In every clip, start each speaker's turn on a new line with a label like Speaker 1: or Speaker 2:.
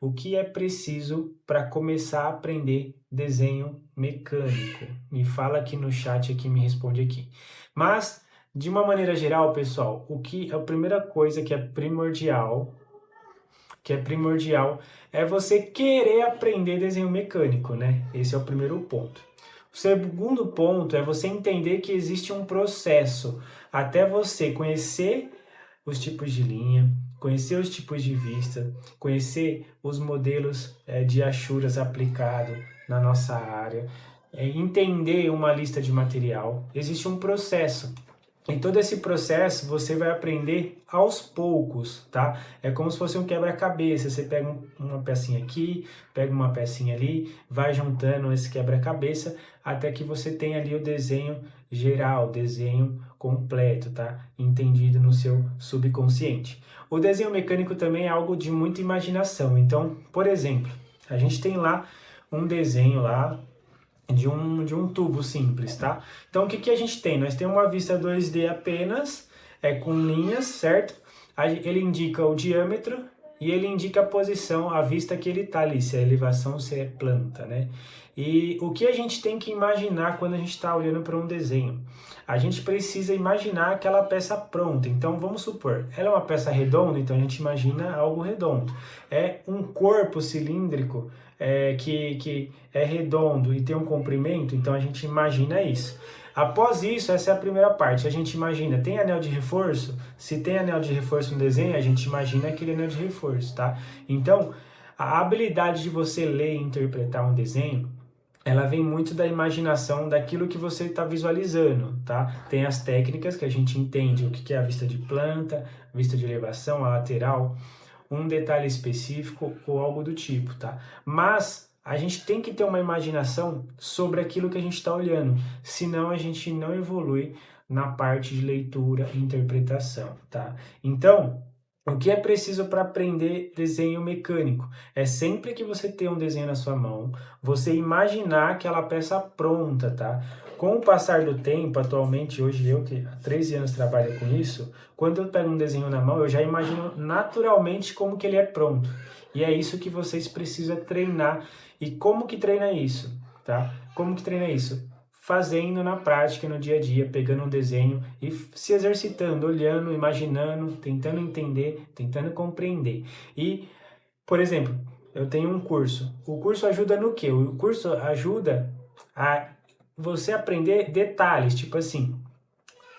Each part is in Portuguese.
Speaker 1: o que é preciso para começar a aprender desenho mecânico? Me fala aqui no chat, aqui, me responde aqui. Mas, de uma maneira geral, pessoal, o que a primeira coisa que é primordial é você querer aprender desenho mecânico, né? Esse é o primeiro ponto. O segundo ponto é você entender que existe um processo até você conhecer os tipos de linha, conhecer os tipos de vista, conhecer os modelos de achuras aplicado na nossa área, entender uma lista de material. Existe um processo. Em todo esse processo, você vai aprender aos poucos, tá? É como se fosse um quebra-cabeça. Você pega uma pecinha aqui, pega uma pecinha ali, vai juntando esse quebra-cabeça até que você tenha ali o desenho geral, o desenho completo, tá? Entendido no seu subconsciente. O desenho mecânico também é algo de muita imaginação. Então, por exemplo, a gente tem lá um desenho lá de um tubo simples, tá? Então, o que que a gente tem? Nós temos uma vista 2D apenas, com linhas, certo? Ele indica o diâmetro e ele indica a posição, a vista que ele tá ali, se é elevação, se é planta, né? E o que a gente tem que imaginar quando a gente está olhando para um desenho? A gente precisa imaginar aquela peça pronta. Então, vamos supor, ela é uma peça redonda, então a gente imagina algo redondo. É um corpo cilíndrico, que é redondo e tem um comprimento, então a gente imagina isso. Após isso, essa é a primeira parte. A gente imagina, tem anel de reforço? Se tem anel de reforço no desenho, a gente imagina aquele anel de reforço, tá? Então, a habilidade de você ler e interpretar um desenho, ela vem muito da imaginação daquilo que você está visualizando, tá? Tem as técnicas que a gente entende, o que é a vista de planta, vista de elevação, a lateral, um detalhe específico ou algo do tipo, tá? Mas a gente tem que ter uma imaginação sobre aquilo que a gente está olhando, senão a gente não evolui na parte de leitura e interpretação, tá? Então, o que é preciso para aprender desenho mecânico? É sempre que você tem um desenho na sua mão, você imaginar aquela peça pronta, tá? Com o passar do tempo, atualmente, hoje eu que há 13 anos trabalho com isso, quando eu pego um desenho na mão, eu já imagino naturalmente como que ele é pronto. E é isso que vocês precisam treinar. E como que treina isso, tá? Como que treina isso? Fazendo na prática, no dia a dia, pegando um desenho e se exercitando, olhando, imaginando, tentando entender, tentando compreender. E, por exemplo, eu tenho um curso. O curso ajuda no quê? O curso ajuda a você aprender detalhes, tipo assim,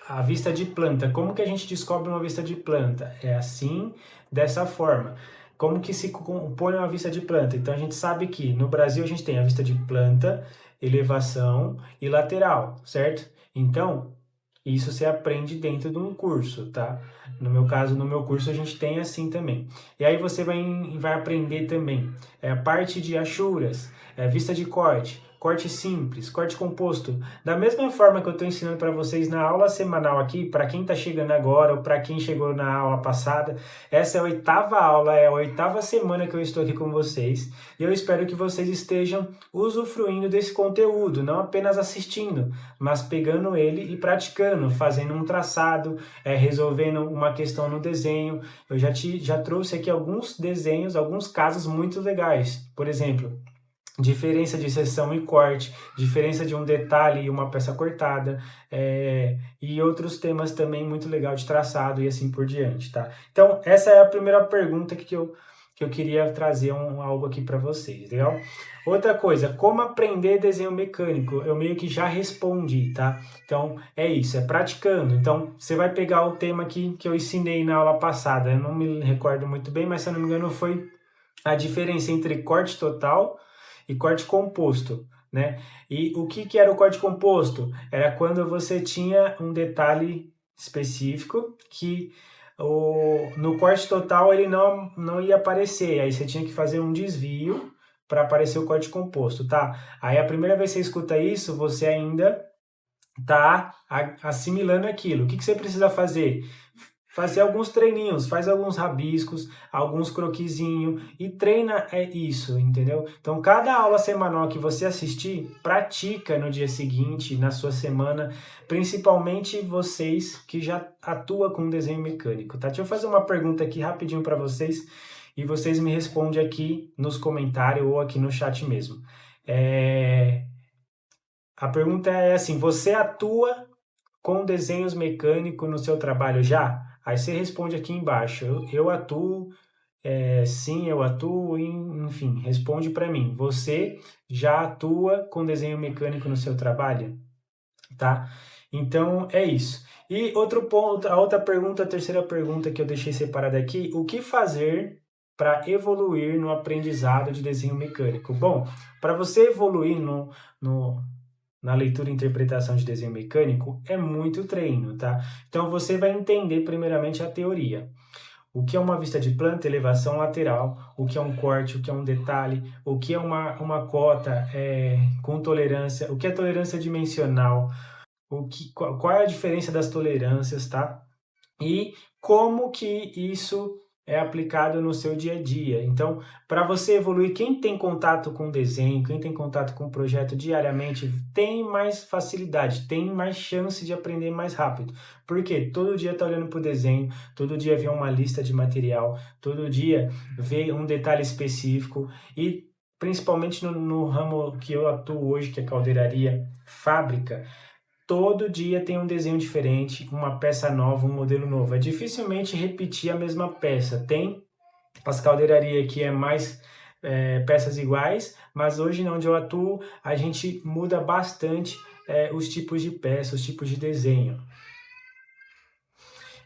Speaker 1: a vista de planta. Como que a gente descobre uma vista de planta? É assim, dessa forma. Como que se compõe uma vista de planta? Então a gente sabe que no Brasil a gente tem a vista de planta, elevação e lateral, certo? Então, isso você aprende dentro de um curso, tá? No meu caso, no meu curso a gente tem assim também. E aí você vai aprender também a parte de achuras, vista de corte, corte simples, corte composto. Da mesma forma que eu estou ensinando para vocês na aula semanal aqui, para quem está chegando agora ou para quem chegou na aula passada, essa é a oitava aula, é a oitava semana que eu estou aqui com vocês. E eu espero que vocês estejam usufruindo desse conteúdo, não apenas assistindo, mas pegando ele e praticando, fazendo um traçado, resolvendo uma questão no desenho. Eu já trouxe aqui alguns desenhos, alguns casos muito legais. Por exemplo, diferença de seção e corte, diferença de um detalhe e uma peça cortada, e outros temas também muito legal de traçado e assim por diante, tá? Então, essa é a primeira pergunta que eu queria trazer algo aqui para vocês, legal? Outra coisa, como aprender desenho mecânico? Eu meio que já respondi, tá? Então, é isso, é praticando. Então, você vai pegar o tema aqui que eu ensinei na aula passada, eu não me recordo muito bem, mas se eu não me engano foi a diferença entre corte total e corte composto, né? E o que era o corte composto? Era quando você tinha um detalhe específico que no corte total ele não ia aparecer, aí você tinha que fazer um desvio para aparecer o corte composto, tá? Aí a primeira vez que você escuta isso, você ainda tá assimilando aquilo. O que você precisa fazer? Fazer alguns treininhos, faz alguns rabiscos, alguns croquisinhos e treina isso, entendeu? Então, cada aula semanal que você assistir, pratica no dia seguinte, na sua semana, principalmente vocês que já atuam com desenho mecânico, tá? Deixa eu fazer uma pergunta aqui rapidinho para vocês e vocês me respondem aqui nos comentários ou aqui no chat mesmo. A pergunta é assim, você atua com desenhos mecânicos no seu trabalho já? Aí você responde aqui embaixo, eu atuo, sim, eu atuo, enfim, responde para mim. Você já atua com desenho mecânico no seu trabalho? Tá? Então é isso. E outro ponto, a outra pergunta, a terceira pergunta que eu deixei separada aqui, o que fazer para evoluir no aprendizado de desenho mecânico? Bom, para você evoluir na leitura e interpretação de desenho mecânico, é muito treino, tá? Então você vai entender primeiramente a teoria. O que é uma vista de planta, elevação lateral, o que é um corte, o que é um detalhe, o que é uma cota com tolerância, o que é tolerância dimensional, qual é a diferença das tolerâncias, tá? E como que isso é aplicado no seu dia a dia. Então, para você evoluir, quem tem contato com desenho, quem tem contato com o projeto diariamente, tem mais facilidade, tem mais chance de aprender mais rápido. Porque todo dia está olhando para o desenho, todo dia vê uma lista de material, todo dia vê um detalhe específico e principalmente no ramo que eu atuo hoje, que é caldeiraria fábrica, todo dia tem um desenho diferente, uma peça nova, um modelo novo. É dificilmente repetir a mesma peça. Tem as caldeirarias que é mais peças iguais, mas hoje onde eu atuo, a gente muda bastante os tipos de peça, os tipos de desenho.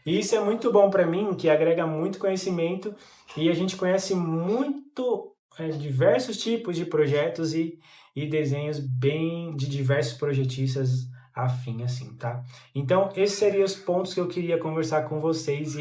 Speaker 1: E isso é muito bom para mim, que agrega muito conhecimento e a gente conhece muito diversos tipos de projetos e desenhos bem de diversos projetistas afim assim, tá? Então, esses seriam os pontos que eu queria conversar com vocês.